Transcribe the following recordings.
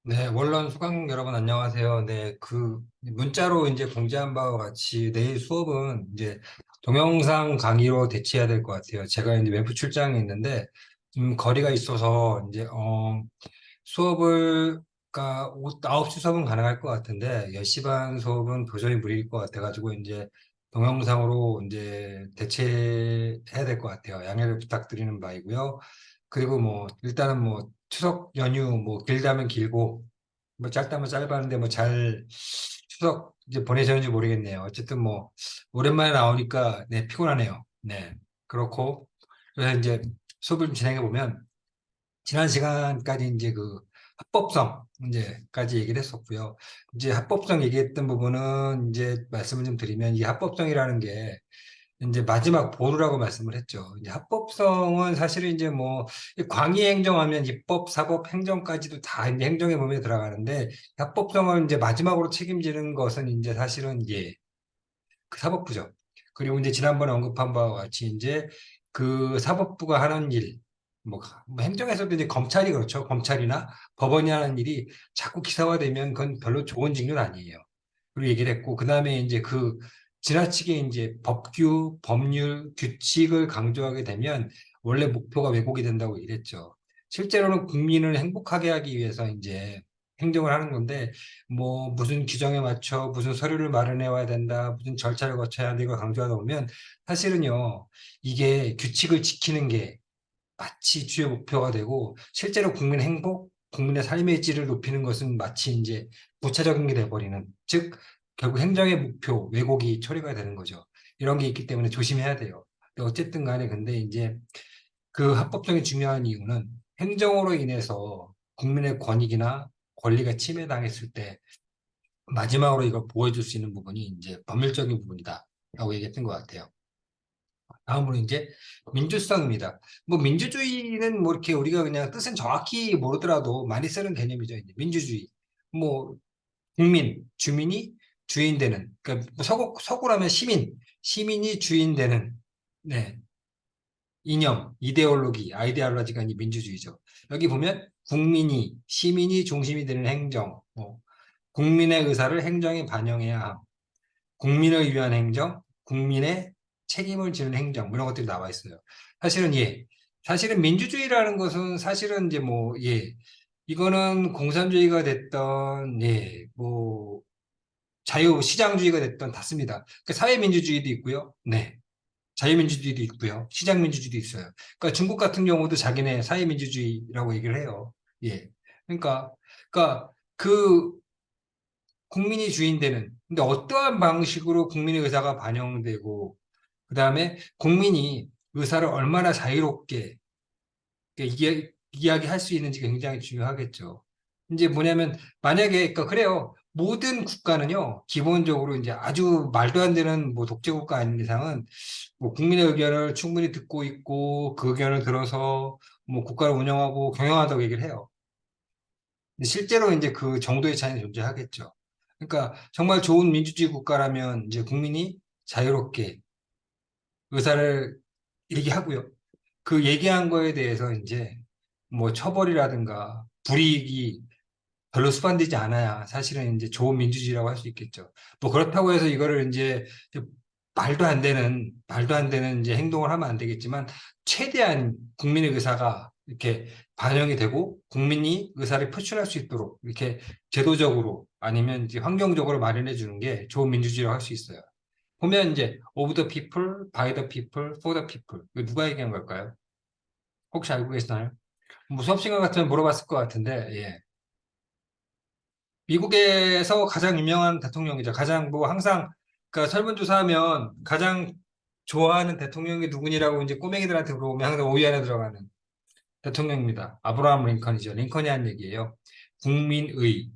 네, 원론 수강 여러분 안녕하세요. 네, 문자로 이제 공지한 바와 같이 내일 수업은 이제 동영상 강의로 대체해야 될 것 같아요. 제가 이제 외부 출장에 있는데 거리가 있어서 이제 수업을 그러니까 9시 수업은 가능할 것 같은데 10시 반 수업은 도저히 무리일 것 같아가지고 이제 동영상으로 이제 대체해야 될 것 같아요. 양해를 부탁드리는 바이고요. 그리고 뭐 일단은 뭐 추석 연휴 뭐 길다면 길고 뭐 짧다면 짧았는데 뭐 잘 추석 이제 보내셨는지 모르겠네요. 어쨌든 뭐 오랜만에 나오니까 네 피곤하네요. 네 그렇고 그래서 이제 수업을 진행해 보면 지난 시간까지 이제 합법성 이제까지 얘기를 했었고요. 이제 합법성 얘기했던 부분은 이제 말씀을 좀 드리면 이 합법성이라는 게 이제 마지막 보루라고 말씀을 했죠. 이제 합법성은 사실은 이제 뭐 광의 행정하면 입법, 사법, 행정까지도 다 이제 행정의 범위에 들어가는데 합법성을 이제 마지막으로 책임지는 것은 이제 사실은 그 사법부죠. 그리고 이제 지난번에 언급한 바와 같이 이제 그 사법부가 하는 일, 뭐 행정에서도 이제 검찰이 그렇죠. 검찰이나 법원이 하는 일이 자꾸 기사화되면 그건 별로 좋은 직렬 아니에요. 그리고 얘기를 했고, 그 다음에 이제 지나치게 이제 법률, 규칙을 강조하게 되면 원래 목표가 왜곡이 된다고 얘기를 했죠. 실제로는 국민을 행복하게 하기 위해서 이제 행정을 하는 건데, 뭐, 무슨 규정에 맞춰, 무슨 서류를 마련해 와야 된다, 무슨 절차를 거쳐야 한다, 이걸 강조하다 보면, 사실은요, 이게 규칙을 지키는 게 마치 주요 목표가 되고 실제로 국민 행복, 국민의 삶의 질을 높이는 것은 마치 이제 부차적인 게 돼버리는 즉 결국 행정의 목표 왜곡이 처리가 되는 거죠. 이런 게 있기 때문에 조심해야 돼요. 근데 어쨌든 간에 근데 이제 그 합법성이 중요한 이유는 행정으로 인해서 국민의 권익이나 권리가 침해당했을 때 마지막으로 이걸 보호해줄 수 있는 부분이 이제 법률적인 부분이다라고 얘기했던 것 같아요. 다음으로 이제 민주성입니다. 뭐 민주주의는 뭐 이렇게 우리가 그냥 뜻은 정확히 모르더라도 많이 쓰는 개념이죠. 이제 민주주의. 뭐 국민, 주민이 주인 되는. 그러니까 뭐 서구라면 시민이 주인 되는. 네. 이념, 아이디올로지가 이 민주주의죠. 여기 보면 시민이 중심이 되는 행정, 국민의 의사를 행정에 반영해야 함. 국민을 위한 행정, 국민의 책임을 지는 행정, 뭐 이런 것들이 나와 있어요. 사실은 사실은 민주주의라는 것은 사실은 이제 이거는 공산주의가 됐던, 자유시장주의가 됐던 닿습니다. 그러니까 사회민주주의도 있고요. 네. 자유민주주의도 있고요. 시장민주주의도 있어요. 그러니까 중국 같은 경우도 자기네 사회민주주의라고 얘기를 해요. 예. 그러니까, 그러니까 그 국민이 주인 되는, 근데 어떠한 방식으로 국민의 의사가 반영되고, 그 다음에 국민이 의사를 얼마나 자유롭게 이야기할 수 있는지가 굉장히 중요하겠죠. 이제 뭐냐면, 만약에, 그러니까 그래요. 모든 국가는요, 기본적으로 이제 아주 말도 안 되는 뭐 독재국가 아닌 이상은 뭐 국민의 의견을 충분히 듣고 있고, 그 의견을 들어서 뭐 국가를 운영하고 경영한다고 얘기를 해요. 근데 실제로 이제 그 정도의 차이는 존재하겠죠. 그러니까 정말 좋은 민주주의 국가라면 이제 국민이 자유롭게 의사를 얘기하고요. 그 얘기한 거에 대해서 이제 뭐 처벌이라든가 불이익이 별로 수반되지 않아야 사실은 이제 좋은 민주주의라고 할 수 있겠죠. 뭐 그렇다고 해서 이거를 이제 말도 안 되는 이제 행동을 하면 안 되겠지만 최대한 국민의 의사가 이렇게 반영이 되고 국민이 의사를 표출할 수 있도록 이렇게 제도적으로 아니면 이제 환경적으로 마련해 주는 게 좋은 민주주의라고 할 수 있어요. 보면 이제 of the people, by the people, for the people. 이거 누가 얘기한 걸까요? 혹시 알고 계시나요? 뭐 수업 시간 같으면 물어봤을 것 같은데, 예. 미국에서 가장 유명한 대통령이죠. 가장 뭐 항상 그러니까 설문조사하면 가장 좋아하는 대통령이 누구니라고 이제 꼬맹이들한테 물어보면 항상 5위 안에 들어가는 대통령입니다. 아브라함 링컨이죠. 링컨이 한 얘기예요. 국민의,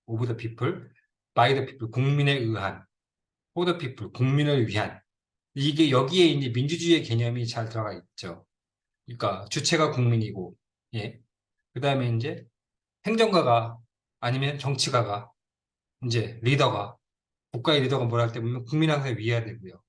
of the people, by the people, 국민에 의한, for the people, 국민을 위한. 이게 여기에 이제 민주주의의 개념이 잘 들어가 있죠. 그러니까 주체가 국민이고, 예. 그 다음에 이제 행정가가 아니면 정치가가 이제 국가의 리더가 뭘 할 때 보면 국민 항상 위해야 되고요.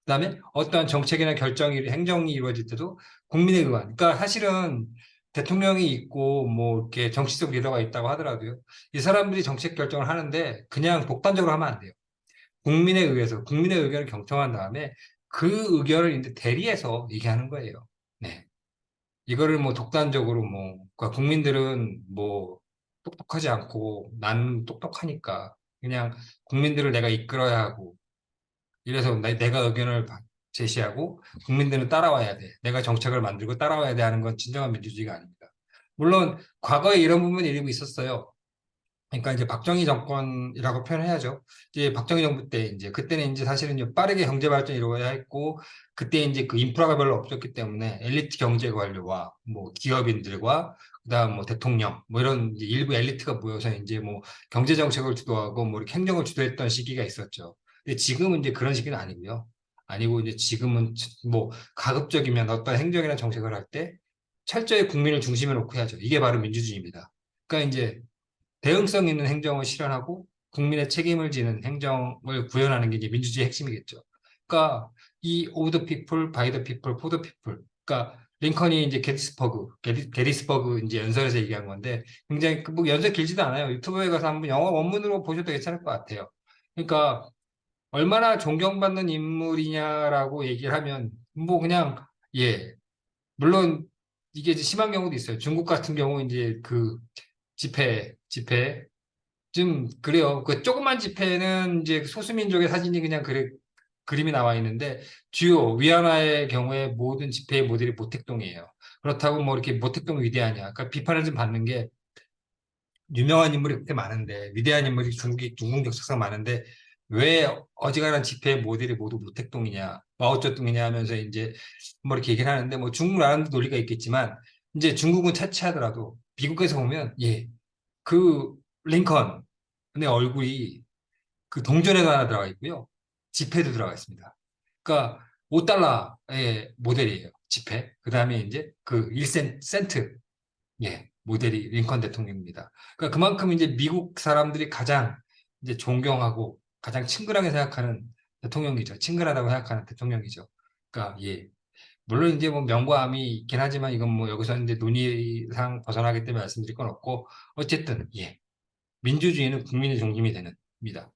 그다음에 어떠한 정책이나 행정이 이루어질 때도 국민에 의한. 그러니까 사실은 대통령이 있고 뭐 이렇게 정치적 리더가 있다고 하더라도요. 이 사람들이 정책 결정을 하는데 그냥 독단적으로 하면 안 돼요. 국민에 의해서 국민의 의견을 경청한 다음에 그 의견을 이제 대리해서 얘기하는 거예요. 네. 이거를 뭐 독단적으로 뭐 그러니까 국민들은 뭐 똑똑하지 않고 나는 똑똑하니까 그냥 국민들을 내가 이끌어야 하고 이래서 내가 의견을 제시하고 국민들은 따라와야 돼. 내가 정책을 만들고 따라와야 돼 하는 건 진정한 민주주의가 아닙니다. 물론 과거에 이런 부분이 일부 있었어요. 그러니까 이제 박정희 정권이라고 표현해야죠. 이제 박정희 정부 때 이제 그때는 이제 사실은 이제 빠르게 경제 발전이 이루어야 했고 그때 이제 그 인프라가 별로 없었기 때문에 엘리트 경제 관료와 뭐 기업인들과 그다음 뭐 대통령 뭐 이런 이제 일부 엘리트가 모여서 이제 뭐 경제 정책을 주도하고 뭐 이렇게 행정을 주도했던 시기가 있었죠. 근데 지금은 이제 그런 시기는 아니고요. 아니고 이제 지금은 뭐 가급적이면 어떤 행정이나 정책을 할 때 철저히 국민을 중심에 놓고 해야죠. 이게 바로 민주주의입니다. 그러니까 이제 대응성 있는 행정을 실현하고 국민의 책임을 지는 행정을 구현하는 게 이제 민주주의의 핵심이겠죠. 그러니까 이 of the people, by the people, for the people. 그러니까 링컨이 이제 게리스버그 이제 연설에서 얘기한 건데 굉장히 뭐 연설 길지도 않아요. 유튜브에 가서 한번 영어 원문으로 보셔도 괜찮을 것 같아요. 그러니까 얼마나 존경받는 인물이냐라고 얘기를 하면 뭐 그냥 예 물론 이게 이제 심한 경우도 있어요. 중국 같은 경우 이제 그 집회 좀 그래요. 그 조그만 집회는 이제 소수민족의 사진이 그냥 그림이 나와 있는데 주요 위안화의 경우에 모든 집회의 모델이 모택동이에요. 그렇다고 뭐 이렇게 모택동 위대하냐? 그러니까 비판을 좀 받는 게 유명한 인물이 그렇게 많은데 위대한 인물이 중국 역사상 많은데 왜 어지간한 집회의 모델이 모두 모택동이냐, 마오쩌둥이냐 하면서 이제 뭐 이렇게 얘기를 하는데 뭐 중국 나라도 논리가 있겠지만 이제 중국은 차치하더라도 미국에서 보면 예, 그 링컨의 얼굴이 그 동전에도 하나 들어가 있고요. 지폐도 들어가 있습니다. 그러니까 5달러의 모델이에요. 지폐. 그 다음에 이제 그 1센트 예, 모델이 링컨 대통령입니다. 그러니까 그만큼 이제 미국 사람들이 가장 이제 존경하고 가장 친근하게 생각하는 대통령이죠. 친근하다고 생각하는 대통령이죠. 그러니까 예. 물론 이제 뭐 명과 암이 있긴 하지만 이건 뭐 여기서 이제 논의상 벗어나기 때문에 말씀드릴 건 없고 어쨌든 예. 민주주의는 국민의 중심이 되는 입니다.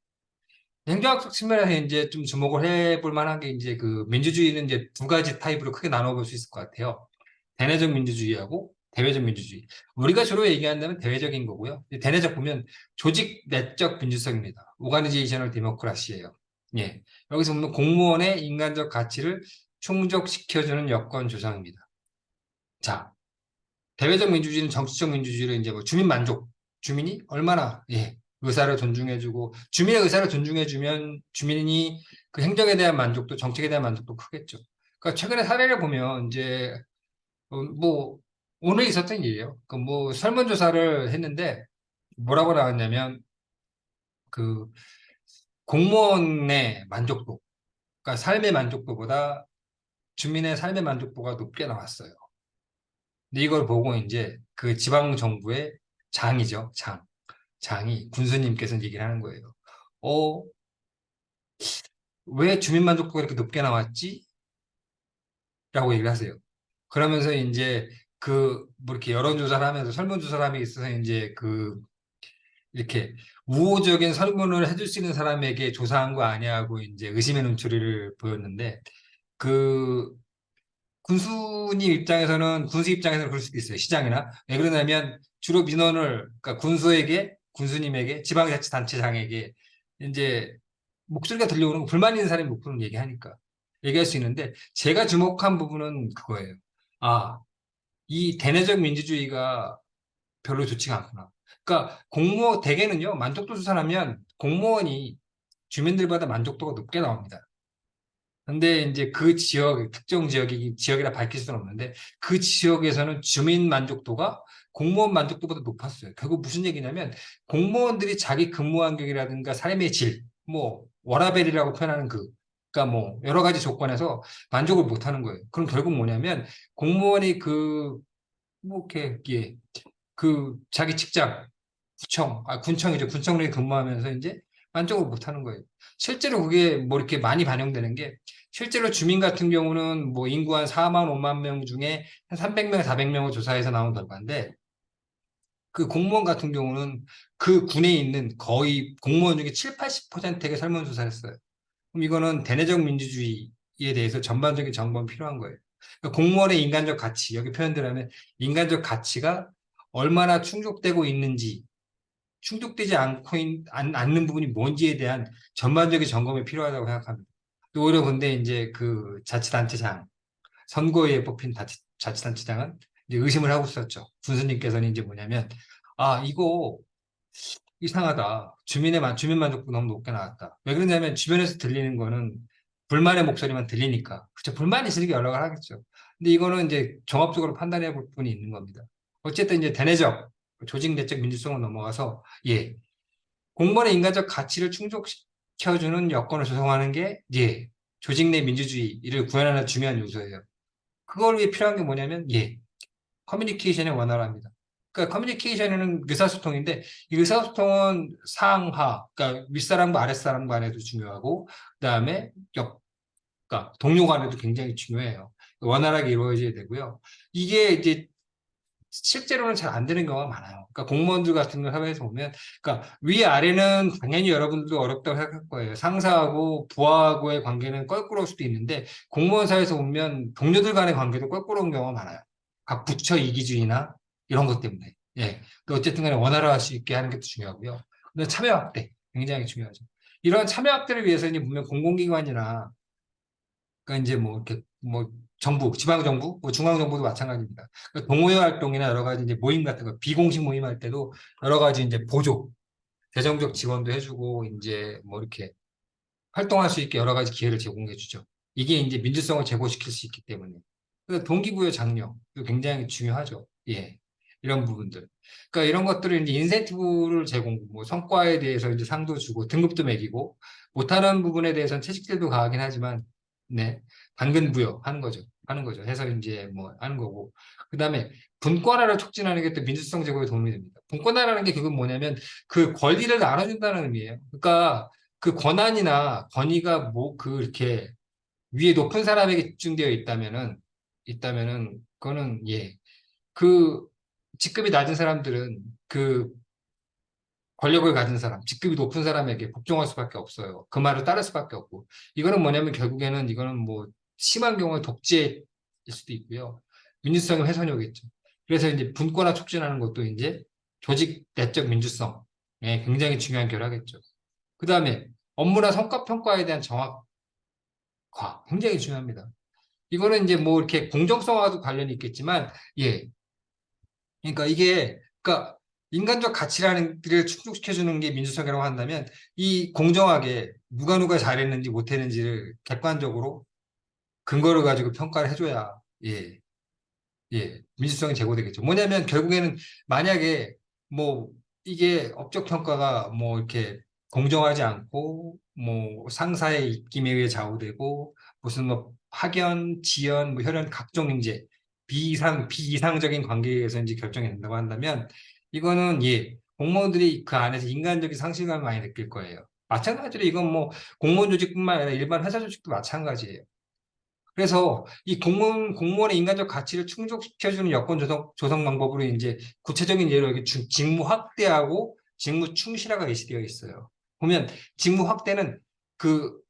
행정학적 측면에서 이제 좀 주목을 해볼 만한 게 이제 그 민주주의는 이제 두 가지 타입으로 크게 나눠볼 수 있을 것 같아요. 대내적 민주주의하고 대외적 민주주의. 우리가 주로 얘기한다면 대외적인 거고요. 대내적 보면 조직 내적 민주성입니다. 오가니제이셔널 데모크라시예요. 예. 여기서 보면 공무원의 인간적 가치를 충족시켜주는 여건 조성입니다. 자, 대외적 민주주의는 정치적 민주주의를 이제 뭐 주민 만족, 주민이 얼마나 예, 의사를 존중해주고 주민의 의사를 존중해주면 주민이 그 행정에 대한 만족도, 정책에 대한 만족도 크겠죠. 그러니까 최근에 사례를 보면 이제 뭐 오늘 있었던 일이에요. 그 뭐 설문조사를 했는데 뭐라고 나왔냐면 그 공무원의 만족도, 그러니까 삶의 만족도보다 주민의 삶의 만족도가 높게 나왔어요. 근데 이걸 보고 이제 그 지방 정부의 장이죠, 장. 장이 군수님께서 얘기를 하는 거예요. 어, 왜 주민 만족도가 이렇게 높게 나왔지? 라고 얘기를 하세요. 그러면서 이제 그 뭐 이렇게 여론조사를 하면서 설문조사를 함에 있어서 이제 그 이렇게 우호적인 설문을 해줄 수 있는 사람에게 조사한 거 아니야 하고 이제 의심의 눈초리를 보였는데 그 군수님 입장에서는 군수 입장에서는 그럴 수도 있어요. 시장이나 왜 그러냐면 주로 민원을 그러니까 군수에게 군수님에게 지방자치단체장에게 이제 목소리가 들려오는 거, 불만 있는 사람이 목소리를 얘기하니까 얘기할 수 있는데 제가 주목한 부분은 그거예요. 아, 이 대내적 민주주의가 별로 좋지가 않구나. 그러니까 대개는요 만족도 조사하면 공무원이 주민들보다 만족도가 높게 나옵니다. 근데 이제 그 지역, 특정 지역이라 밝힐 수는 없는데 그 지역에서는 주민 만족도가 공무원 만족도보다 높았어요. 결국 무슨 얘기냐면 공무원들이 자기 근무 환경이라든가 삶의 질, 뭐 워라밸이라고 표현하는 그러니까 뭐 여러 가지 조건에서 만족을 못 하는 거예요. 그럼 결국 뭐냐면 공무원이 뭐 이렇게 예, 그 자기 직장 군청이죠. 군청 내에 근무하면서 이제 만족을 못 하는 거예요. 실제로 그게 뭐 이렇게 많이 반영되는 게 실제로 주민 같은 경우는 뭐 인구 한 4만 5만 명 중에 한 300명, 400명을 조사해서 나온 결과인데 그 공무원 같은 경우는 그 군에 있는 거의 공무원 중에 7, 80%에게 설문조사를 했어요. 그럼 이거는 대내적 민주주의에 대해서 전반적인 정보는 필요한 거예요. 그러니까 공무원의 인간적 가치, 여기 표현대로 하면 인간적 가치가 얼마나 충족되고 있는지, 충족되지 않는 부분이 뭔지에 대한 전반적인 점검이 필요하다고 생각합니다. 또 오히려 근데 이제 그 자치단체장, 선거에 뽑힌 자치단체장은 이제 의심을 하고 있었죠. 군수님께서는 이제 뭐냐면, 아, 이거 이상하다. 주민 만족도 너무 높게 나왔다. 왜 그러냐면 주변에서 들리는 거는 불만의 목소리만 들리니까. 그렇죠. 불만이 있으니까 연락을 하겠죠. 근데 이거는 이제 종합적으로 판단해 볼 부분이 있는 겁니다. 어쨌든 이제 대내적, 조직 내적 민주성을 넘어가서, 예, 공무원의 인간적 가치를 충족시켜주는 여건을 조성하는 게, 예, 조직 내 민주주의를 구현하는 중요한 요소예요. 그걸 위해 필요한 게 뭐냐면, 예, 커뮤니케이션의 원활합니다. 그러니까 커뮤니케이션은 의사소통인데 이 의사소통은 상하, 그러니까 윗사람과 아랫사람 간에도 중요하고 그다음에 그러니까 동료 간에도 굉장히 중요해요. 원활하게 이루어져야 되고요. 이게 이제 실제로는 잘 안 되는 경우가 많아요. 그러니까 공무원들 같은 거 사회에서 보면, 그러니까 위아래는 당연히 여러분들도 어렵다고 생각할 거예요. 상사하고 부하하고의 관계는 껄끄러울 수도 있는데 공무원 사회에서 보면 동료들 간의 관계도 껄끄러운 경우가 많아요. 각 부처 이기주의나 이런 것 때문에. 예. 또 어쨌든 간에 원활할 수 있게 하는 게 중요하고요. 근데 참여 확대 굉장히 중요하죠. 이런 참여 확대를 위해서 이제 보면 공공기관이나 그러니까 이제 뭐 이렇게 뭐 정부, 지방 정부, 뭐 중앙 정부도 마찬가지입니다. 그러니까 동호회 활동이나 여러 가지 이제 모임 같은 거 비공식 모임 할 때도 여러 가지 이제 보조, 재정적 지원도 해주고 이제 뭐 이렇게 활동할 수 있게 여러 가지 기회를 제공해 주죠. 이게 이제 민주성을 제고시킬 수 있기 때문에. 그래서 동기부여 장려도 굉장히 중요하죠. 예. 이런 부분들. 그러니까 이런 것들을 이제 인센티브를 제공, 뭐 성과에 대해서 이제 상도 주고 등급도 매기고 못하는 부분에 대해서는 채찍질도 가하긴 하지만, 네. 당근 부여 하는 거죠. 하는 거죠. 해서 이제 뭐 하는 거고. 그 다음에 분권화를 촉진하는 게 또 민주성 제고에 도움이 됩니다. 분권화라는 게 그건 뭐냐면 그 권리를 나눠준다는 의미예요. 그러니까 그 권한이나 권위가 뭐 그 이렇게 위에 높은 사람에게 집중되어 있다면은 그거는 예. 그 직급이 낮은 사람들은 그 권력을 가진 사람, 직급이 높은 사람에게 복종할 수밖에 없어요. 그 말을 따를 수밖에 없고. 이거는 뭐냐면 결국에는 이거는 뭐 심한 경우에 독재일 수도 있고요. 민주성의 훼손이겠죠. 그래서 이제 분권화 촉진하는 것도 이제 조직 내적 민주성에 굉장히 중요한 결하겠죠. 그 다음에 업무나 성과 평가에 대한 정확화 굉장히 중요합니다. 이거는 이제 뭐 이렇게 공정성과도 관련이 있겠지만, 예. 그러니까 이게, 그러니까 인간적 가치라는 게 충족시켜주는 게 민주성이라고 한다면, 이 공정하게 누가 잘했는지 못했는지를 객관적으로 근거를 가지고 평가를 해줘야, 예, 예, 민주성이 제고되겠죠. 뭐냐면 결국에는 만약에 뭐 이게 업적 평가가 뭐 이렇게 공정하지 않고 뭐 상사의 입김에 의해 좌우되고 무슨 뭐 파견, 지연, 뭐 혈연 각종 이제 비이상적인 관계에 의해서 이제 결정이 된다고 한다면 이거는 예, 공무원들이 그 안에서 인간적인 상실감을 많이 느낄 거예요. 마찬가지로 이건 뭐 공무원 조직뿐만 아니라 일반 회사 조직도 마찬가지예요. 그래서 이 공무원의 인간적 가치를 충족시켜주는 여건 조성 방법으로 이제 구체적인 예로 여기 직무 확대하고 직무 충실화가 예시되어 있어요. 보면 직무 확대는 그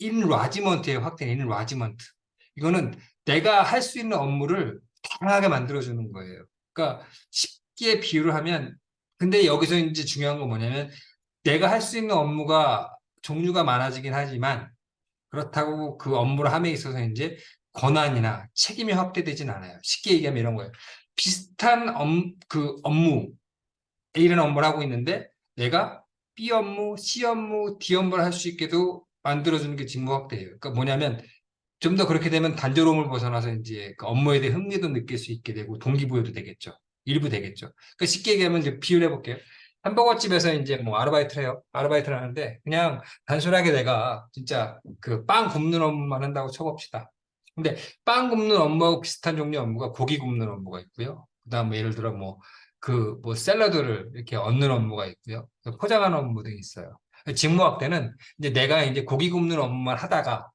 인라지먼트의 확대는 인라지먼트. 이거는 내가 할 수 있는 업무를 다양하게 만들어주는 거예요. 그러니까 쉽게 비유를 하면 근데 여기서 이제 중요한 건 뭐냐면 내가 할 수 있는 업무가 종류가 많아지긴 하지만 그렇다고 그 업무를 함에 있어서 이제 권한이나 책임이 확대되진 않아요. 쉽게 얘기하면 이런 거예요. 비슷한 그 업무, A라는 업무를 하고 있는데 내가 B 업무, C 업무, D 업무를 할 수 있게도 만들어주는 게 직무 확대예요. 그러니까 뭐냐면 좀 더 그렇게 되면 단조로움을 벗어나서 이제 그 업무에 대해 흥미도 느낄 수 있게 되고 동기부여도 되겠죠. 일부 되겠죠. 그러니까 쉽게 얘기하면 이제 비유를 해볼게요. 햄버거 집에서 이제 뭐 아르바이트를 해요. 아르바이트를 하는데 그냥 단순하게 내가 진짜 그 빵 굽는 업무만 한다고 쳐봅시다. 근데 빵 굽는 업무하고 비슷한 종류 업무가 고기 굽는 업무가 있고요. 그다음 뭐 예를 들어 뭐 그 뭐 샐러드를 이렇게 얹는 업무가 있고요. 포장하는 업무 등이 있어요. 직무 확대는 이제 내가 이제 고기 굽는 업무만 하다가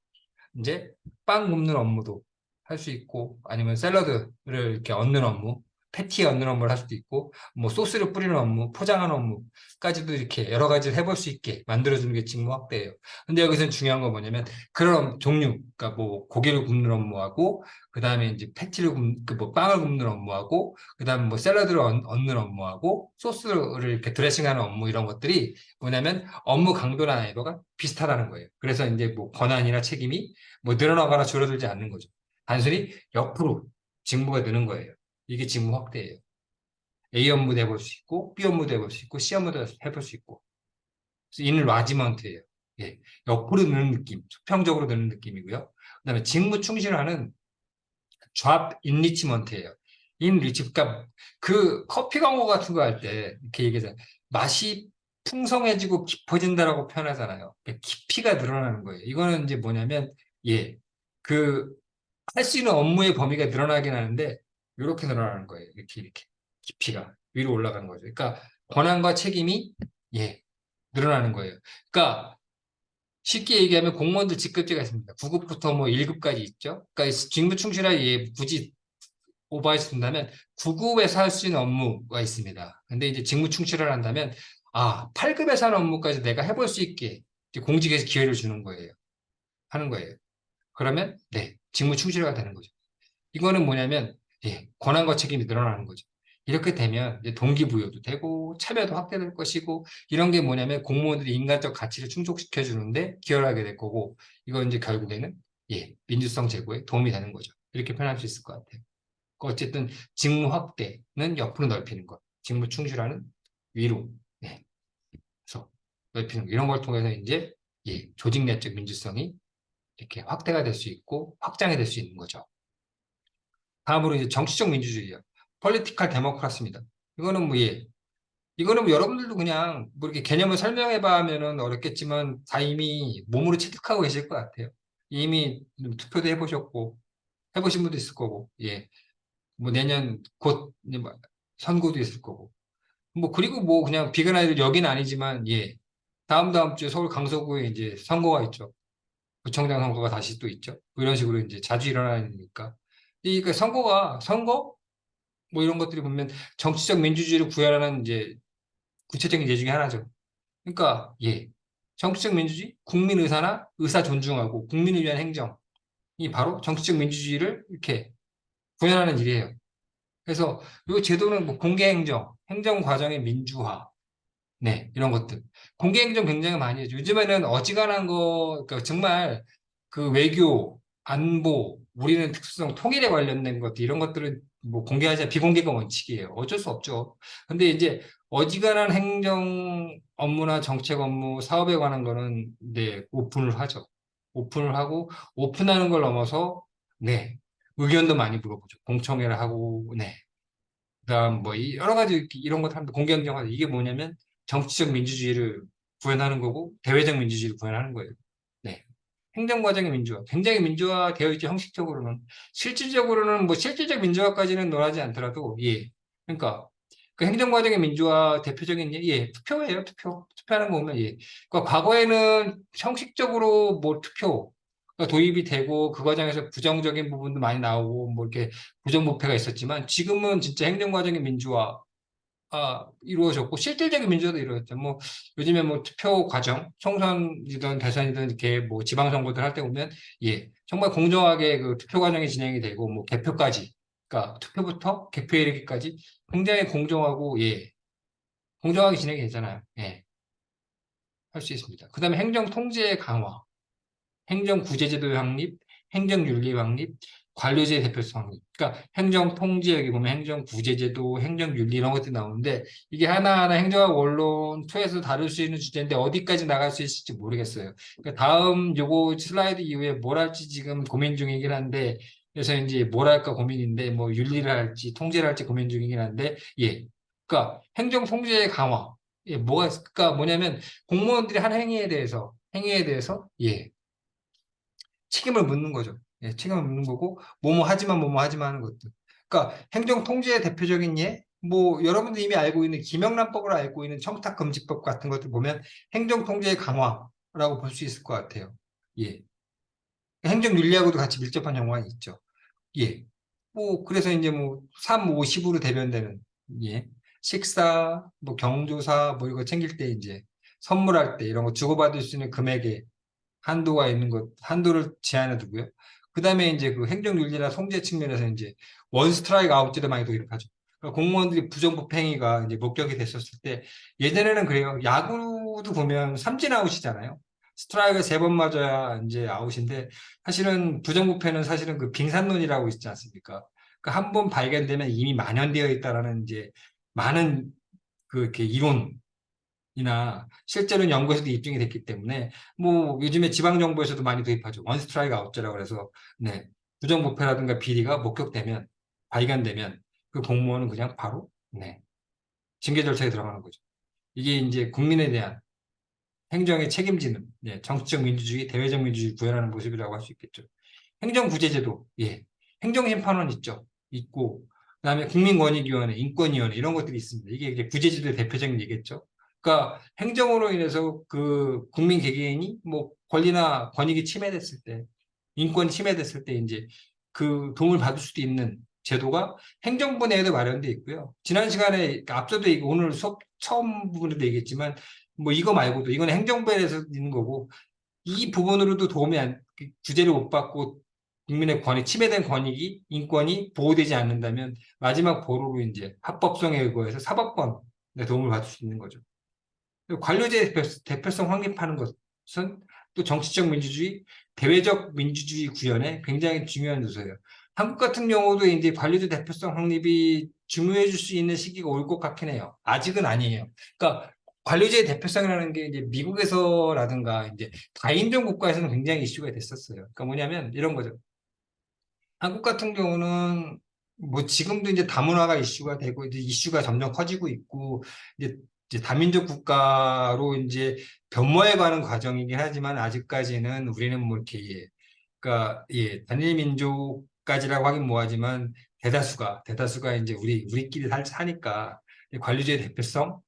이제 빵 굽는 업무도 할 수 있고, 아니면 샐러드를 이렇게 얹는 업무, 패티에 얹는 업무를 할 수도 있고, 뭐 소스를 뿌리는 업무, 포장하는 업무까지도 이렇게 여러 가지를 해볼 수 있게 만들어주는 게 직무 확대예요. 근데 여기서 중요한 건 뭐냐면 그런 종류, 그러니까 뭐 고기를 굽는 업무하고, 그 다음에 이제 패티를 그뭐 빵을 굽는 업무하고, 그 다음에 뭐 샐러드를 얹는 업무하고, 소스를 이렇게 드레싱하는 업무 이런 것들이 뭐냐면 업무 강도나 난이도가 비슷하다는 거예요. 그래서 이제 뭐 권한이나 책임이 뭐 늘어나거나 줄어들지 않는 거죠. 단순히 옆으로 직무가 느는 거예요. 이게 직무 확대예요. A 업무도 해볼 수 있고, B 업무도 해볼 수 있고, C 업무도 해볼 수 있고. 그래서 인라지먼트예요. 예. 옆으로 느는 느낌, 수평적으로 느는 느낌이고요. 그다음에 직무 충실화는 잡 인리치먼트예요. 인리치, 그러니까 그 커피 광고 같은 거 할 때 이렇게 얘기하잖아요. 맛이 풍성해지고 깊어진다라고 표현하잖아요. 그러니까 깊이가 늘어나는 거예요. 이거는 이제 뭐냐면, 예, 그 할 수 있는 업무의 범위가 늘어나긴 하는데 이렇게 늘어나는 거예요. 이렇게 깊이가 위로 올라가는 거죠. 그러니까 권한과 책임이 예 늘어나는 거예요. 그러니까 쉽게 얘기하면 공무원들 직급제가 있습니다. 9급부터 뭐 1급까지 있죠. 그러니까 직무 충실하게 굳이 오버해서 든다면 9급에서 할 수 있는 업무가 있습니다. 근데 이제 직무 충실을 한다면 8급에서 하는 업무까지 내가 해볼 수 있게 이제 공직에서 기회를 주는 거예요. 하는 거예요. 그러면 네, 직무 충실화가 되는 거죠. 이거는 뭐냐면 예, 권한과 책임이 늘어나는 거죠. 이렇게 되면 이제 동기부여도 되고 참여도 확대될 것이고 이런 게 뭐냐면 공무원들이 인간적 가치를 충족시켜 주는데 기여를 하게 될 거고 이건 이제 결국에는 예, 민주성 제고에 도움이 되는 거죠. 이렇게 표현할 수 있을 것 같아요. 어쨌든 직무 확대는 옆으로 넓히는 것, 직무 충실화는 위로 네, 그래서 넓히는 것. 이런 걸 통해서 이제 예, 조직 내적 민주성이 이렇게 확대가 될 수 있고 확장이 될 수 있는 거죠. 다음으로 이제 정치적 민주주의예요. 폴리티컬 데모크라시입니다. 이거는 뭐 예. 이거는 뭐 여러분들도 그냥 뭐 이렇게 개념을 설명해봐 하면은 어렵겠지만 다 이미 몸으로 체득하고 계실 것 같아요. 이미 투표도 해보셨고 해보신 분도 있을 거고 예. 뭐 내년 곧 이제 뭐 선거도 있을 거고 뭐 그리고 뭐 그냥 비근하게 여기는 아니지만 예. 다음 주에 서울 강서구에 이제 선거가 있죠. 구청장 선거가 다시 또 있죠. 뭐 이런 식으로 이제 자주 일어나니까. 이 선거 뭐 이런 것들이 보면 정치적 민주주의를 구현하는 이제 구체적인 예 중에 하나죠. 그러니까 예, 정치적 민주주의, 국민 의사나 의사 존중하고 국민을 위한 행정이 바로 정치적 민주주의를 이렇게 구현하는 일이에요. 그래서 이 제도는 뭐 공개 행정, 행정 과정의 민주화, 네 이런 것들. 공개 행정 굉장히 많이 해죠. 요즘에는 어지간한 거, 그러니까 정말 그 외교, 안보, 우리는 특수성, 통일에 관련된 것들, 이런 것들은 뭐 공개하지, 비공개가 원칙이에요. 어쩔 수 없죠. 근데 이제 어지간한 행정 업무나 정책 업무, 사업에 관한 거는 네, 오픈을 하죠. 오픈을 하고, 오픈하는 걸 넘어서, 네, 의견도 많이 물어보죠. 공청회를 하고, 네. 그다음 뭐 여러 가지 이런 것들 하는데 공개 행정하죠. 이게 뭐냐면 정치적 민주주의를 구현하는 거고, 대외적 민주주의를 구현하는 거예요. 네. 행정과정의 민주화. 굉장히 민주화되어 있죠, 형식적으로는. 실질적으로는 뭐 실질적 민주화까지는 논하지 않더라도, 예. 그러니까, 그 행정과정의 민주화 대표적인 예, 투표예요, 투표. 투표하는 거 보면, 예. 그러니까 과거에는 형식적으로 뭐 투표가 도입이 되고, 그 과정에서 부정적인 부분도 많이 나오고, 뭐 이렇게 부정부패가 있었지만, 지금은 진짜 행정과정의 민주화, 이루어졌고 실질적인 민주화도 이루어졌죠. 뭐 요즘에 뭐 투표 과정, 총선이든 대선이든 이렇게 뭐 지방선거들 할 때 보면 예 정말 공정하게 그 투표 과정이 진행이 되고 뭐 개표까지, 그러니까 투표부터 개표에 이르기까지 굉장히 공정하고 예 공정하게 진행이 되잖아요. 예, 할 수 있습니다. 그다음에 행정 통제 강화. 행정구제제도 확립, 행정윤리 확립, 관료제 대표성 확립. 그러니까 행정통제 여기 보면 행정구제제도, 행정윤리 이런 것들이 나오는데 이게 하나하나 행정학 원론 2에서 다룰 수 있는 주제인데 어디까지 나갈 수 있을지 모르겠어요. 그러니까 다음 요거 슬라이드 이후에 뭘 할지 지금 고민 중이긴 한데 그래서 이제 뭘 할까 고민인데 뭐 윤리를 할지 통제를 할지 고민 중이긴 한데 예. 그러니까 행정통제 강화. 예, 그러니까 뭐냐면 공무원들이 한 행위에 대해서 예. 책임을 묻는 거죠. 예, 책임을 묻는 거고, 뭐뭐 하지만 하는 것들. 그러니까 행정 통제의 대표적인 예, 뭐 여러분들 이미 알고 있는 김영란법으로 알고 있는 청탁금지법 같은 것들 보면 행정 통제의 강화라고 볼 수 있을 것 같아요. 예. 행정윤리하고도 같이 밀접한 연관이 있죠. 예. 뭐, 그래서 이제 뭐, 3, 5, 10으로 대변되는, 예. 식사, 뭐, 경조사, 뭐, 이거 챙길 때 이제, 선물할 때, 이런 거 주고받을 수 있는 금액에 한도가 있는 것, 한도를 제한해 두고요. 그 다음에 이제 그 행정윤리나 송재 측면에서 이제, 원 스트라이크 아웃제도 많이 도입을 하죠. 그러니까 공무원들이 부정부패 행위가 이제 목격이 됐었을 때, 예전에는 그래요. 야구도 보면 삼진 아웃이잖아요. 스트라이크 3번 맞아야 이제 아웃인데, 사실은 부정부패는 사실은 그 빙산론이라고 있지 않습니까? 그러니까 한 번 발견되면 이미 만연되어 있다라는 이제 많은 그 이렇게 이론이나 실제로는 연구에서도 입증이 됐기 때문에 뭐 요즘에 지방 정부에서도 많이 도입하죠. 원 스트라이크 아웃제라고 해서 네. 부정부패라든가 비리가 목격되면 발견되면 그 공무원은 그냥 바로 네. 징계 절차에 들어가는 거죠. 이게 이제 국민에 대한 행정의 책임지는 네. 정치적 민주주의, 대외적 민주주의 구현하는 모습이라고 할 수 있겠죠. 행정구제제도, 예. 행정심판원 있죠. 있고, 그다음에 국민권익위원회, 인권위원회 이런 것들이 있습니다. 이게 이제 구제제도의 대표적인 예겠죠. 그러니까 행정으로 인해서 그 국민 개개인이 뭐 권리나 권익이 침해됐을 때, 인권 침해됐을 때 이제 그 도움을 받을 수도 있는 제도가 행정부 내에도 마련돼 있고요. 지난 시간에 앞서도 오늘 수업 처음 부분에도 얘기했지만 뭐 이거 말고도 이건 행정부에 대해서 있는 거고 이 부분으로도 구제를 못 받고 국민의 침해된 권익이, 인권이 보호되지 않는다면 마지막 보루로 이제 합법성에 의거해서 사법권의 도움을 받을 수 있는 거죠. 관료제 대표성 확립하는 것은 또 정치적 민주주의, 대외적 민주주의 구현에 굉장히 중요한 요소예요. 한국 같은 경우도 이제 관료제 대표성 확립이 중요해질 수 있는 시기가 올 것 같긴 해요. 아직은 아니에요. 그러니까 관료제의 대표성이라는 게 이제 미국에서라든가 이제 다인종 국가에서는 굉장히 이슈가 됐었어요. 그러니까 뭐냐면 이런 거죠. 한국 같은 경우는 뭐 지금도 이제 다문화가 이슈가 되고 이제 이슈가 점점 커지고 있고 이제 다민족 국가로 이제 변모해가는 과정이긴 하지만 아직까지는 우리는 뭐 이렇게 그러니까 단일 민족까지라고 하긴 뭐하지만 대다수가 이제 우리끼리 사니까 관료제의 대표성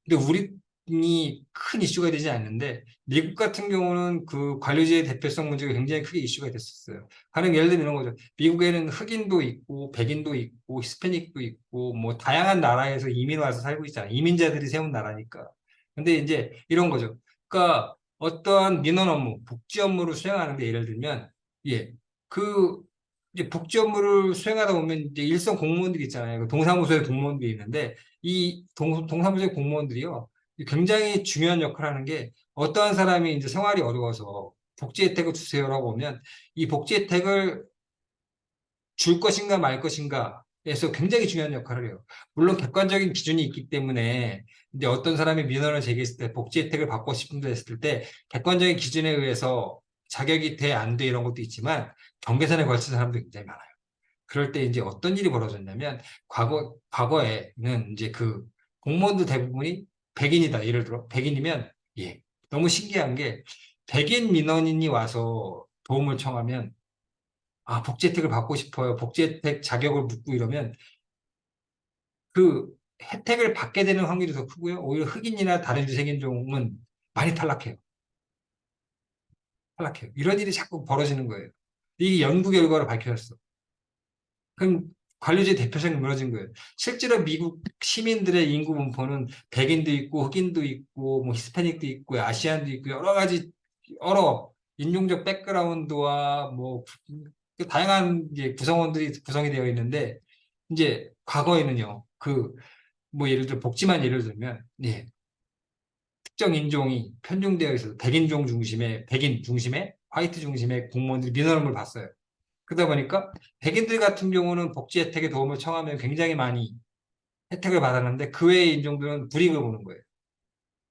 근데 우리이 큰 이슈가 되지 않는데 미국 같은 경우는 그 관료제의 대표성 문제가 굉장히 크게 이슈가 됐었어요. 가령 예를 들면 이런 거죠. 미국에는 흑인도 있고 백인도 있고 히스패닉도 있고 뭐 다양한 나라에서 이민 와서 살고 있잖아요. 이민자들이 세운 나라니까. 근데 이제 이런 거죠. 그러니까 어떠한 민원 업무, 복지 업무를 수행하는데 예를 들면 예, 그 이제 복지 업무를 수행하다 보면 이제 일선 공무원들이 있잖아요. 그 동사무소에 공무원들이 있는데 이 동사무소의 공무원들이요. 굉장히 중요한 역할을 하는 게 어떠한 사람이 이제 생활이 어려워서 복지 혜택을 주세요라고 하면 이 복지 혜택을 줄 것인가 말 것인가에서 굉장히 중요한 역할을 해요. 물론 객관적인 기준이 있기 때문에 이제 어떤 사람이 민원을 제기했을 때 복지 혜택을 받고 싶은데 했을 때 객관적인 기준에 의해서 자격이 돼, 안 돼 이런 것도 있지만 경계선에 걸친 사람도 굉장히 많아요. 그럴 때 이제 어떤 일이 벌어졌냐면 과거에는 이제 그 공무원들 대부분이 백인이다. 예를 들어 백인이면 예. 너무 신기한 게 백인 민원인이 와서 도움을 청하면 아, 복지 혜택을 받고 싶어요. 복지 혜택 자격을 묻고 이러면 그 혜택을 받게 되는 확률이 더 크고요. 오히려 흑인이나 다른 유색인종은 많이 탈락해요. 탈락해요. 이런 일이 자꾸 벌어지는 거예요. 이게 연구 결과로 밝혀졌어. 그럼 관료제 대표성이 무너진 거예요. 실제로 미국 시민들의 인구 분포는 백인도 있고 흑인도 있고 뭐 히스패닉도 있고 아시안도 있고 여러 가지 여러 인종적 백그라운드와 뭐 다양한 이제 구성원들이 구성이 되어 있는데 이제 과거에는요. 그 뭐 예를 들어 복지만 예를 들면 예. 특정 인종이 편중되어 있어서 백인 중심의 화이트 중심의 공무원들이 민원을 봤어요. 그러다 보니까 백인들 같은 경우는 복지 혜택에 도움을 청하면 굉장히 많이 혜택을 받았는데 그 외의 인종들은 불이익을 보는 거예요.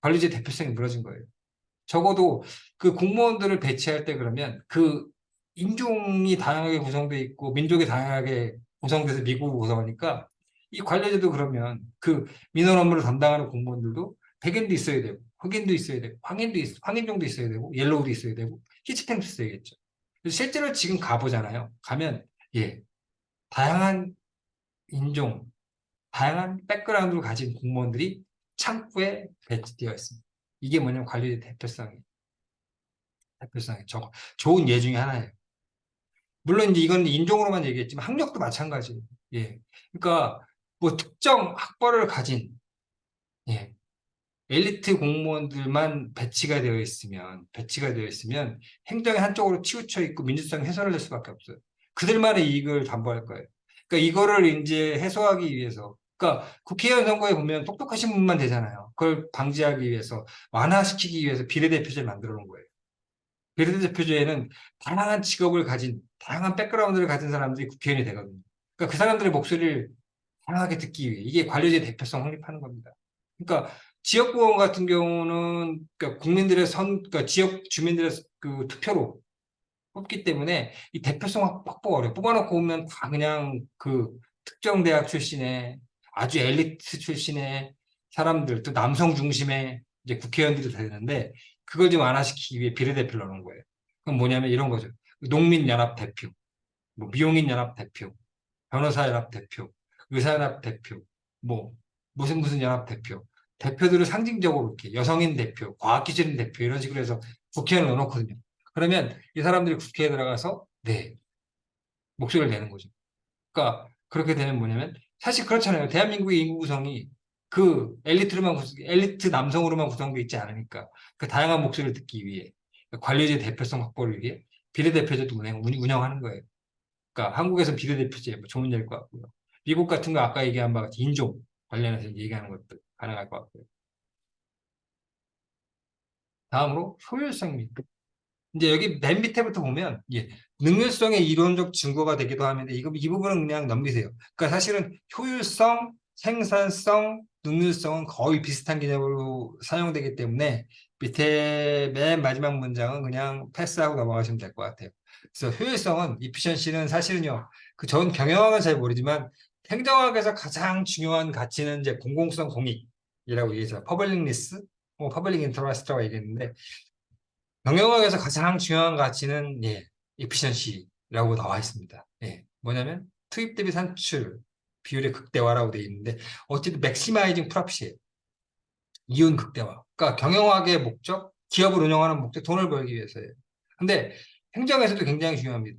관리제 대표성이 무너진 거예요. 적어도 그 공무원들을 배치할 때 그러면 그 인종이 다양하게 구성되어 있고 민족이 다양하게 구성돼서 미국을 구성하니까 이 관리제도 그러면 그 민원 업무를 담당하는 공무원들도 백인도 있어야 되고 흑인도 있어야 되고 황인종도 있어야 되고 옐로우도 있어야 되고 히스패닉도 있어야겠죠. 실제로 지금 가보잖아요. 가면 예 다양한 인종, 다양한 백그라운드를 가진 공무원들이 창구에 배치되어 있습니다. 이게 뭐냐면 관리의 대표성이 좋은 예 중에 하나예요. 물론 이제 이건 인종으로만 얘기했지만 학력도 마찬가지예요. 예. 그러니까 뭐 특정 학벌을 가진 예. 엘리트 공무원들만 배치가 되어 있으면 행정의 한쪽으로 치우쳐 있고 민주성이 훼손을 될 수밖에 없어요. 그들만의 이익을 담보할 거예요. 그러니까 이거를 이제 해소하기 위해서, 그러니까 국회의원 선거에 보면 똑똑하신 분만 되잖아요. 그걸 방지하기 위해서, 완화시키기 위해서 비례대표제를 만들어 놓은 거예요. 비례대표제에는 다양한 직업을 가진, 다양한 백그라운드를 가진 사람들이 국회의원이 되거든요. 그러니까 그 사람들의 목소리를 다양하게 듣기 위해 이게 관료제 대표성 확립하는 겁니다. 그러니까 지역구원 같은 경우는 그러니까 그러니까 지역 주민들의 그 투표로 뽑기 때문에 이 대표성 확보가 어려워. 뽑아놓고 오면 다 그냥 그 특정 대학 출신의 아주 엘리트 출신의 사람들, 또 남성 중심의 이제 국회의원들이 되는데 그걸 좀 완화시키기 위해 비례대표를 넣는 거예요. 그럼 뭐냐면 이런 거죠. 농민연합 대표, 뭐 미용인연합 대표, 변호사연합 대표, 의사연합 대표, 뭐 무슨 연합 대표, 대표들을 상징적으로 이렇게 여성인 대표, 과학기술인 대표 이런 식으로 해서 국회의원을 넣어놓거든요. 그러면 이 사람들이 국회에 들어가서 네 목소리를 내는 거죠. 그러니까 그렇게 되면 뭐냐면 사실 그렇잖아요. 대한민국의 인구 구성이 그 엘리트 남성으로만 구성되어 있지 않으니까 그 다양한 목소리를 듣기 위해 관료제 대표성 확보를 위해 비례대표제도 운영하는 거예요. 그러니까 한국에서 비례대표제 뭐 좋은 예일 것 같고요. 미국 같은 거 아까 얘기한 바와 같이 인종 관련해서 얘기하는 것도 가능할 것 같고요. 다음으로 효율성입니다. 이제 여기 맨 밑에부터 보면 예, 능률성의 이론적 증거가 되기도 하는데 이 부분은 그냥 넘기세요. 그러니까 사실은 효율성, 생산성, 능률성은 거의 비슷한 개념으로 사용되기 때문에 밑에 맨 마지막 문장은 그냥 패스하고 넘어가시면 될 것 같아요. 그래서 효율성은 efficiency는 사실은요. 그 전 경영학은 잘 모르지만 행정학에서 가장 중요한 가치는 이제 공공성 공익이라고 얘기해서 퍼블릭리스, 퍼블릭 인터러스트라고 얘기했는데 경영학에서 가장 중요한 가치는 예, efficiency라고 나와 있습니다. 예, 뭐냐면 투입 대비 산출 비율의 극대화라고 되어 있는데 어쨌든 maximizing profit이에요. 이윤 극대화. 그러니까 경영학의 목적, 기업을 운영하는 목적, 돈을 벌기 위해서예요. 근데 행정에서도 굉장히 중요합니다.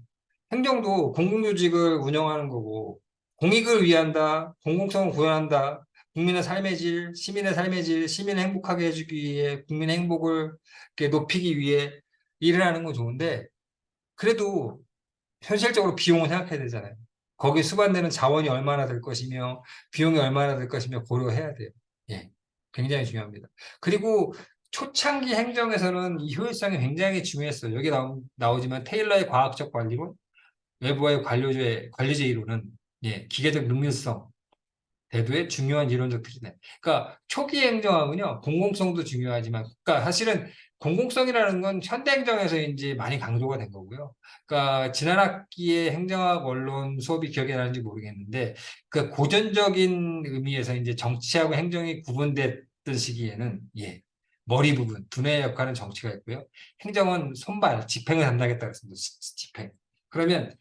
행정도 공공조직을 운영하는 거고 공익을 위한다, 공공성을 구현한다, 국민의 삶의 질, 시민의 삶의 질, 시민을 행복하게 해주기 위해 국민의 행복을 이렇게 높이기 위해 일을 하는 건 좋은데 그래도 현실적으로 비용을 생각해야 되잖아요. 거기에 수반되는 자원이 얼마나 될 것이며 비용이 얼마나 될 것이며 고려해야 돼요. 예, 굉장히 중요합니다. 그리고 초창기 행정에서는 이 효율성이 굉장히 중요했어요. 여기 나오지만 테일러의 과학적 관리론, 외부와의 관료제 이론은 예, 기계적 능률성, 대두의 중요한 이론적 특징이네. 그러니까 초기 행정학은요, 공공성도 중요하지만, 그러니까 사실은 공공성이라는 건 현대 행정에서 이제 많이 강조가 된 거고요. 그러니까 지난 학기에 행정학 원론 수업이 기억이 나는지 모르겠는데, 그 고전적인 의미에서 이제 정치하고 행정이 구분됐던 시기에는, 예, 머리 부분, 두뇌의 역할은 정치가 있고요. 행정은 손발, 집행을 담당했다 그랬습니다. 집행. 그러면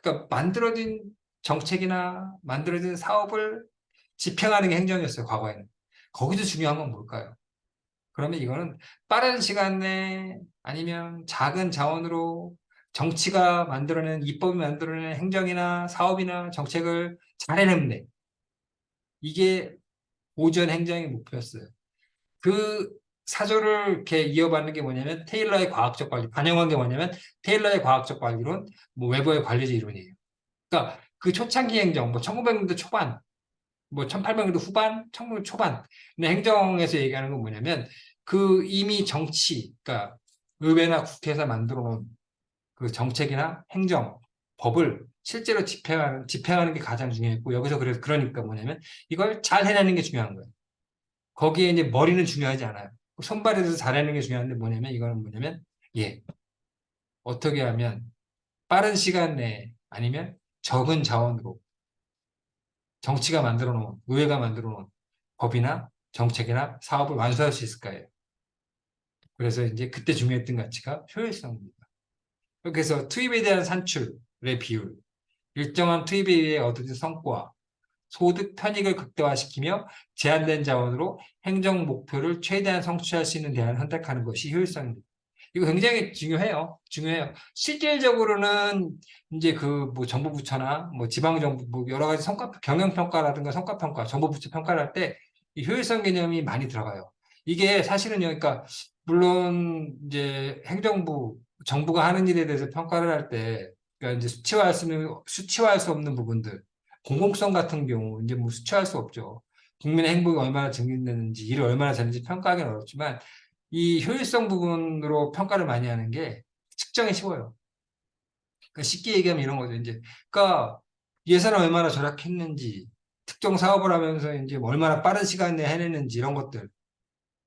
그러니까 만들어진 정책이나 만들어진 사업을 집행하는 게 행정이었어요, 과거에는. 거기서 중요한 건 뭘까요? 그러면 이거는 빠른 시간 내에 아니면 작은 자원으로 정치가 만들어낸, 이법이 만들어낸 행정이나 사업이나 정책을 잘 해내면 돼. 이게 오전 행정의 목표였어요. 그 사조를 이렇게 이어받는 게 뭐냐면 테일러의 과학적 관리, 반영한 게 뭐냐면 테일러의 과학적 관리론, 뭐 웨버의 관리제 이론이에요. 그러니까 그 초창기 행정, 뭐 1900년대 초반, 뭐 1800년대 후반, 1900년대 초반 행정에서 얘기하는 건 뭐냐면 그 이미 정치, 그러니까 의회나 국회에서 만들어 놓은 그 정책이나 행정, 법을 실제로 집행하는 게 가장 중요했고 여기서 그러니까 뭐냐면 이걸 잘 해내는 게 중요한 거예요. 거기에 이제 머리는 중요하지 않아요. 손발에 서 잘하는 게 중요한데 뭐냐면 이거는 뭐냐면 예, 어떻게 하면 빠른 시간 내에 아니면 적은 자원으로 정치가 만들어 놓은, 의회가 만들어 놓은 법이나 정책이나 사업을 완수할 수 있을까요? 그래서 이제 그때 중요했던 가치가 효율성입니다. 그래서 투입에 대한 산출의 비율, 일정한 투입에 의해 얻어진 성과, 소득 편익을 극대화시키며 제한된 자원으로 행정 목표를 최대한 성취할 수 있는 대안을 선택하는 것이 효율성입니다. 이거 굉장히 중요해요. 중요해요. 실질적으로는 이제 그 뭐 정부 부처나 뭐 지방 정부 뭐 여러 가지 성과 경영 평가라든가 성과 평가, 정부 부처 평가를 할 때 이 효율성 개념이 많이 들어가요. 이게 사실은요, 그러니까 물론 이제 행정부 정부가 하는 일에 대해서 평가를 할 때, 그러니까 이제 수치화할 수 없는 부분들, 공공성 같은 경우 이제 뭐 수치화할 수 없죠. 국민의 행복이 얼마나 증진되는지, 일을 얼마나 잘하는지 평가하기는 어렵지만 이 효율성 부분으로 평가를 많이 하는 게 측정이 쉬워요. 그러니까 쉽게 얘기하면 이런 거죠. 이제 그러니까 예산을 얼마나 절약했는지, 특정 사업을 하면서 이제 뭐 얼마나 빠른 시간 내에 해냈는지 이런 것들,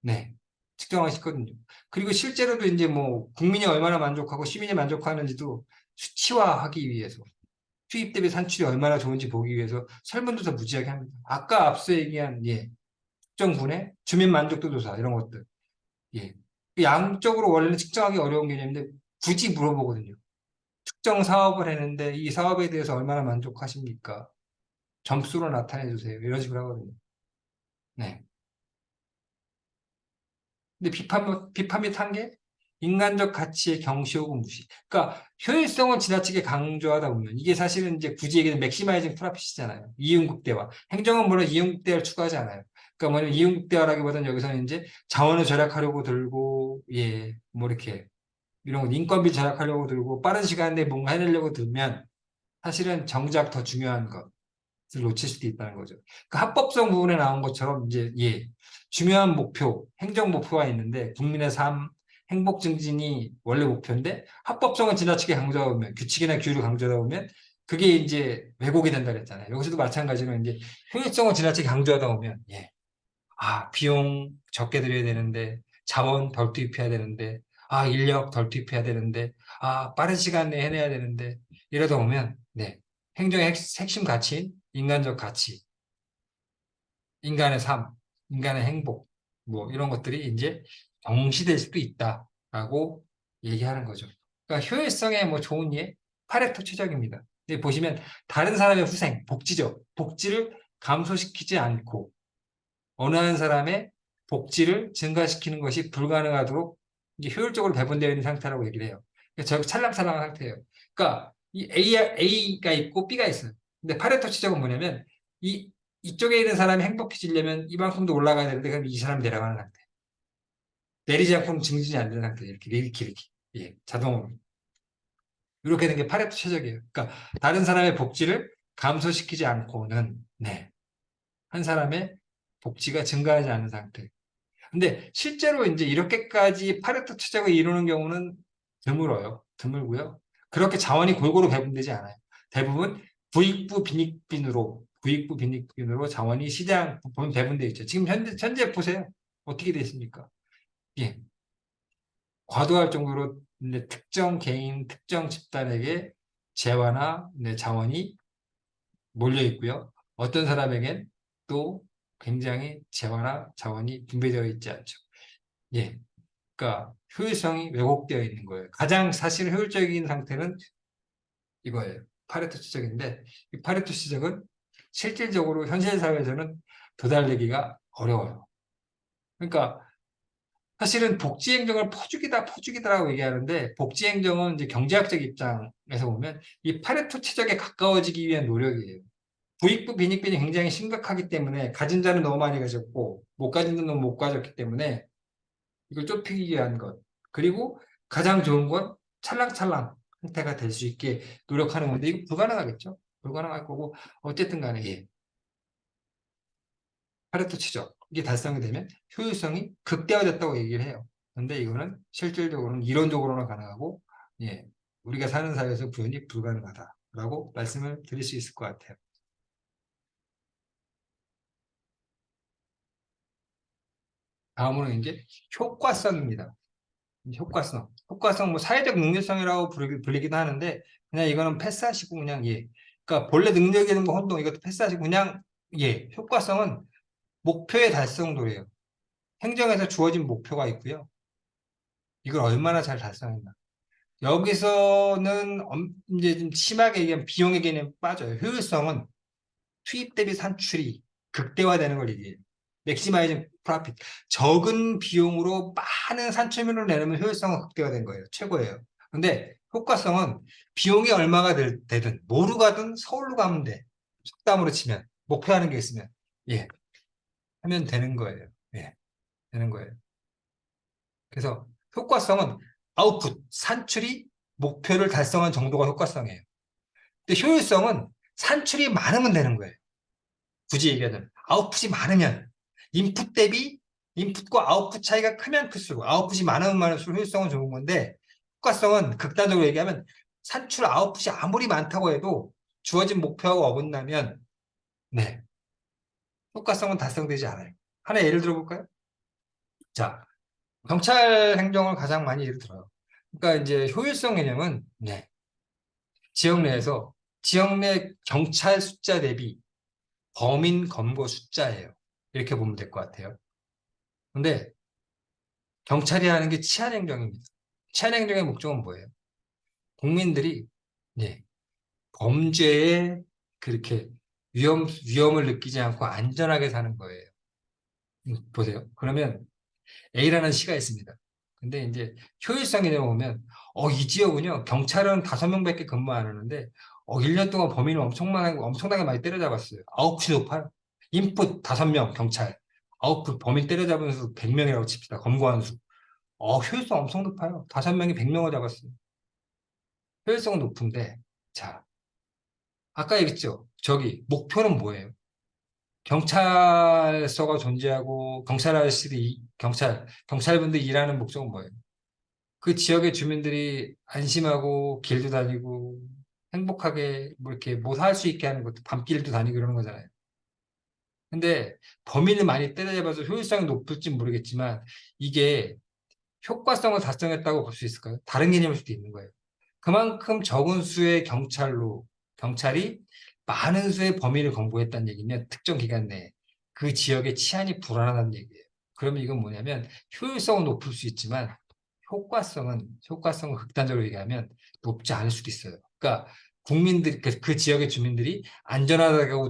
네, 측정하기 쉽거든요. 그리고 실제로도 이제 뭐 국민이 얼마나 만족하고 시민이 만족하는지도 수치화하기 위해서, 수입 대비 산출이 얼마나 좋은지 보기 위해서 설문조사 무지하게 합니다. 아까 앞서 얘기한 특정군의 주민 만족도 조사 이런 것들, 예, 양적으로 원래는 측정하기 어려운 개념인데 굳이 물어보거든요. 특정 사업을 했는데 이 사업에 대해서 얼마나 만족하십니까? 점수로 나타내 주세요. 이런 식으로 하거든요. 네. 근데 비판 및 한계? 인간적 가치의 경시 혹은 무시. 그러니까 효율성을 지나치게 강조하다 보면 이게 사실은 이제 굳이 얘기하면 맥시마이징 프라핏이잖아요. 이윤국대화. 행정은 물론 이윤국대화를 추구하지 않아요. 그러니까 뭐냐면 이윤국대화라기보다는 여기서는 이제 자원을 절약하려고 들고, 예, 뭐 이렇게 이런 거 인건비 절약하려고 들고 빠른 시간 내에 뭔가 해내려고 들면 사실은 정작 더 중요한 것을 놓칠 수도 있다는 거죠. 그 합법성 부분에 나온 것처럼 이제 중요한 목표, 행정 목표가 있는데 국민의 삶, 행복 증진이 원래 목표인데 합법성을 지나치게 강조하다 보면 규칙이나 규율을 강조하다 보면 그게 이제 왜곡이 된다 그랬잖아요. 여기서도 마찬가지로 이제 효율성을 지나치게 강조하다 보면 비용 적게 들여야 되는데, 자원 덜 투입해야 되는데, 인력 덜 투입해야 되는데, 빠른 시간 내에 해내야 되는데, 이러다 보면, 네. 행정의 핵심 가치인 인간적 가치, 인간의 삶, 인간의 행복, 뭐, 이런 것들이 이제 경시될 수도 있다라고 얘기하는 거죠. 그러니까 효율성의 뭐 좋은 예, 파레토 최적입니다. 보시면 다른 사람의 후생, 복지죠. 복지를 감소시키지 않고, 어느 한 사람의 복지를 증가시키는 것이 불가능하도록 이제 효율적으로 배분되어 있는 상태라고 얘기를 해요. 그래서 저 찰랑찰랑한 상태예요. 그러니까 이 A가 있고 B가 있어요. 근데 파레토 치적은 뭐냐면 이쪽에 있는 사람이 행복해지려면 이만큼도 올라가야 되는데 그럼 이 사람이 내려가는 상태. 내리지 않고는 증진이 안 되는 상태. 이렇게. 예, 자동으로. 이렇게 된 게 파레토 최적이에요. 그러니까 다른 사람의 복지를 감소시키지 않고는 한 사람의 복지가 증가하지 않는 상태. 근데 실제로 이제 이렇게까지 파레토 추적을 이루는 경우는 드물어요. 드물고요. 그렇게 자원이 골고루 배분되지 않아요. 대부분 부익부 빈익빈으로 자원이 시장 부분 배분되어 있죠. 지금 현재 보세요. 어떻게 되어 있습니까? 예. 과도할 정도로 특정 개인, 특정 집단에게 재화나 자원이 몰려 있고요. 어떤 사람에겐 또 굉장히 재화나 자원이 분배되어 있지 않죠. 예. 그러니까 효율성이 왜곡되어 있는 거예요. 가장 사실 효율적인 상태는 이거예요. 파레토 추적인데 이 파레토 추적은 실질적으로 현실 사회에서는 도달되기가 어려워요. 그러니까 사실은 복지행정을 포주기다라고 얘기하는데 복지행정은 이제 경제학적 입장에서 보면 이 파레토 추적에 가까워지기 위한 노력이에요. 부익부 빈익빈이 굉장히 심각하기 때문에 가진 자는 너무 많이 가졌고 못 가진 자는 너무 못 가졌기 때문에 이걸 좁히기 위한 것. 그리고 가장 좋은 건 찰랑찰랑 형태가 될 수 있게 노력하는 건데 이거 불가능하겠죠? 불가능할 거고 어쨌든 간에 파레토 치죠. 이게 달성이 되면 효율성이 극대화됐다고 얘기를 해요. 근데 이거는 실질적으로는 이론적으로는 가능하고 예, 우리가 사는 사회에서 구현이 불가능하다라고 말씀을 드릴 수 있을 것 같아요. 다음으로 이제 효과성입니다. 효과성 뭐 사회적 능률성이라고 불리기도 하는데 그냥 이거는 패스하시고 그냥 그러니까 본래 능력 있는 거 혼동 이것도 패스하시고 그냥 효과성은 목표의 달성도래요. 행정에서 주어진 목표가 있고요. 이걸 얼마나 잘 달성했나. 여기서는 이제 좀 심하게 얘기하면 비용의 개념이 빠져요. 효율성은 투입 대비 산출이 극대화되는 걸 얘기해요. 맥시마이징 profit. 적은 비용으로 많은 산출물을 내놓으면 효율성은 극대화된 거예요. 최고예요. 근데 효과성은 비용이 얼마가 되든 뭐로 가든 서울로 가면 돼. 속담으로 치면 목표하는 게 있으면 예 하면 되는 거예요. 예 되는 거예요. 그래서 효과성은 아웃풋 산출이 목표를 달성한 정도가 효과성이에요. 근데 효율성은 산출이 많으면 되는 거예요. 굳이 얘기하자면 아웃풋이 많으면 인풋 대비 인풋과 아웃풋 차이가 크면 클수록 아웃풋이 많으면 많을수록 효율성은 좋은 건데 효과성은 극단적으로 얘기하면 산출 아웃풋이 아무리 많다고 해도 주어진 목표하고 어긋나면 네 효과성은 달성되지 않아요. 하나 예를 들어볼까요? 자, 경찰 행정을 가장 많이 예를 들어요. 그러니까 이제 효율성 개념은 네, 지역 내에서 지역 내 경찰 숫자 대비 범인 검거 숫자예요. 이렇게 보면 될 것 같아요. 근데 경찰이 하는 게 치안 행정입니다. 치안 행정의 목적은 뭐예요? 국민들이 네, 범죄에 그렇게 위험을 느끼지 않고 안전하게 사는 거예요. 보세요. 그러면 A라는 시가 있습니다. 근데 이제 효율성이 내려오면 이 지역은요 경찰은 5명밖에 근무 안 하는데 1년 동안 범인을 엄청나게 많이 때려잡았어요. 아웃풋이 높아요. 인풋 5명 경찰, 아웃풋 범인 때려잡은 수 100명이라고 칩시다. 검거한 수. 효율성 엄청 높아요. 5명이 100명을 잡았어요. 효율성은 높은데 자 아까 얘기했죠. 저기 목표는 뭐예요? 경찰서가 존재하고 경찰 아저씨들이 경찰분들이 일하는 목적은 뭐예요? 그 지역의 주민들이 안심하고 길도 다니고 행복하게 뭐 이렇게 뭐 할 수 있게 하는 것도 밤길도 다니고 이러는 거잖아요. 근데 범인을 많이 때려잡아서 효율성이 높을지 모르겠지만 이게 효과성을 달성했다고 볼 수 있을까요? 다른 개념일 수도 있는 거예요. 그만큼 적은 수의 경찰이 많은 수의 범인을 검거했다는 얘기면 특정 기간 내에 그 지역의 치안이 불안하다는 얘기예요. 그러면 이건 뭐냐면 효율성은 높을 수 있지만 효과성은 극단적으로 얘기하면 높지 않을 수도 있어요. 그러니까 그 지역의 주민들이 안전하다고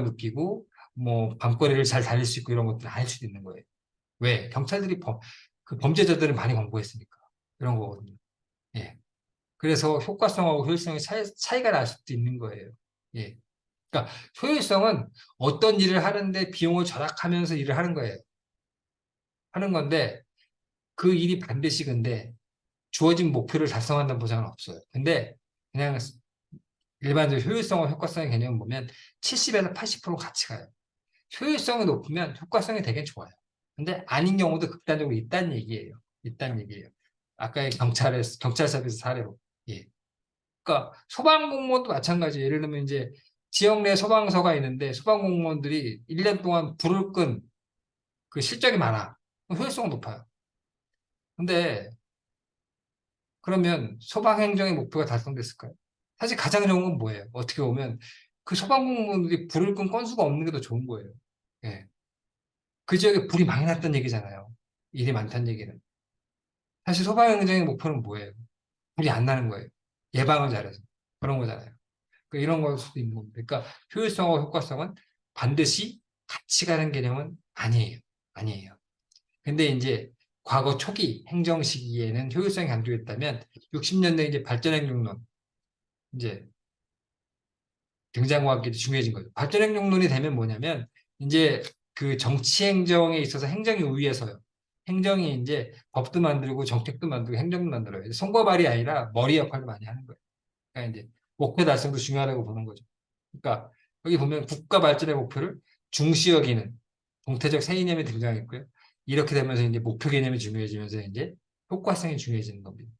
느끼고 뭐 밤거리를 잘 다닐 수 있고 이런 것들은 아닐 수도 있는 거예요. 왜? 경찰들이 그 범죄자들을 많이 검거했으니까. 그런 거거든요. 예. 그래서 효과성하고 효율성의 차이가 날 수도 있는 거예요. 예. 그러니까 효율성은 어떤 일을 하는데 비용을 절약하면서 일을 하는 거예요. 하는 건데 그 일이 반드시 근데 주어진 목표를 달성한다는 보장은 없어요. 근데 그냥 일반적으로 효율성과 효과성의 개념을 보면 70에서 80% 같이 가요. 효율성이 높으면 효과성이 되게 좋아요. 근데 아닌 경우도 극단적으로 있다는 얘기예요. 있다는 얘기예요. 아까의 경찰서에서 사례로. 예. 그러니까 소방공무원도 마찬가지예요. 예를 들면 이제 지역 내 소방서가 있는데 소방공무원들이 1년 동안 불을 끈 그 실적이 많아. 효율성은 높아요. 근데 그러면 소방행정의 목표가 달성됐을까요? 사실 가장 좋은 건 뭐예요? 어떻게 보면 그 소방공무원들이 불을 끈 건수가 없는 게 더 좋은 거예요. 예. 그 지역에 불이 많이 났다는 얘기잖아요. 일이 많다는 얘기는. 사실 소방행정의 목표는 뭐예요? 불이 안 나는 거예요. 예방을 잘해서. 그런 거잖아요. 그러니까 이런 걸 수도 있는 겁니다. 그러니까 효율성과 효과성은 반드시 같이 가는 개념은 아니에요. 아니에요. 근데 이제 과거 초기 행정 시기에는 효율성이 강조했다면 60년대 이제 발전행정론 이제 등장과 함께 중요해진 거죠. 발전행정론이 되면 뭐냐면 이제 그 정치 행정에 있어서 행정이 우위에서요. 행정이 이제 법도 만들고 정책도 만들고 행정도 만들어요. 손과 발이 아니라 머리 역할도 많이 하는 거예요. 그러니까 이제 목표 달성도 중요하다고 보는 거죠. 그러니까 여기 보면 국가 발전의 목표를 중시 여기는 동태적 새 이념이 등장했고요. 이렇게 되면서 이제 목표 개념이 중요해지면서 이제 효과성이 중요해지는 겁니다.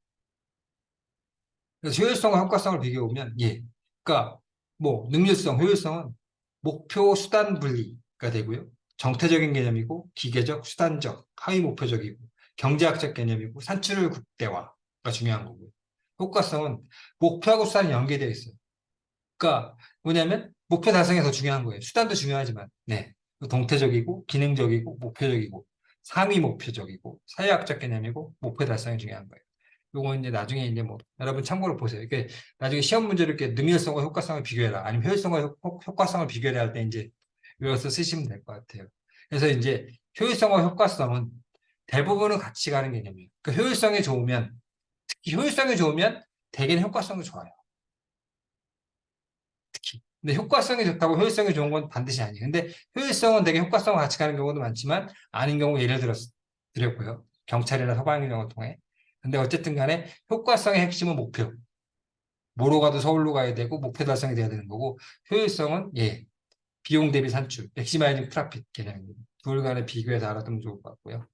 그래서 효율성과 효과성을 비교해 보면 예, 그러니까 뭐 능률성, 효율성은 목표 수단 분리가 되고요. 정태적인 개념이고 기계적, 수단적, 하위 목표적이고 경제학적 개념이고 산출을 극대화가 중요한 거고요. 효과성은 목표하고 수단이 연계되어 있어요. 그러니까 뭐냐면 목표 달성이 더 중요한 거예요. 수단도 중요하지만 네. 동태적이고 기능적이고 목표적이고 상위 목표적이고 사회학적 개념이고 목표 달성이 중요한 거예요. 요거 이제 나중에 이제 뭐 여러분 참고로 보세요. 이게 나중에 시험 문제를 이렇게 능률성과 효과성을 비교해라. 아니면 효율성과 효과성을 비교해라 할 때 이제 외워서 쓰시면 될 것 같아요. 그래서 이제 효율성과 효과성은 대부분은 같이 가는 개념이에요. 그러니까 효율성이 좋으면, 특히 효율성이 좋으면 대개는 효과성이 좋아요. 특히. 근데 효과성이 좋다고 효율성이 좋은 건 반드시 아니에요. 근데 효율성은 되게 효과성과 같이 가는 경우도 많지만 아닌 경우 예를 드렸고요. 경찰이나 소방경을 통해. 근데 어쨌든 간에 효과성의 핵심은 목표. 뭐로 가도 서울로 가야 되고 목표 달성이 돼야 되는 거고 효율성은 예 비용 대비 산출, 맥시마이징 트래픽 개념입니다. 둘 간의 비교해서 알아두면 좋을 것 같고요.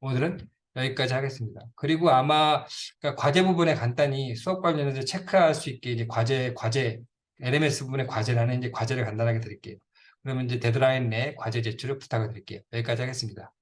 오늘은 여기까지 하겠습니다. 그리고 아마 그러니까 과제 부분에 간단히 수업 관련해서 체크할 수 있게 이제 과제 LMS 부분의 과제라는 이제 과제를 간단하게 드릴게요. 그러면 이제 데드라인 내 과제 제출을 부탁을 드릴게요. 여기까지 하겠습니다.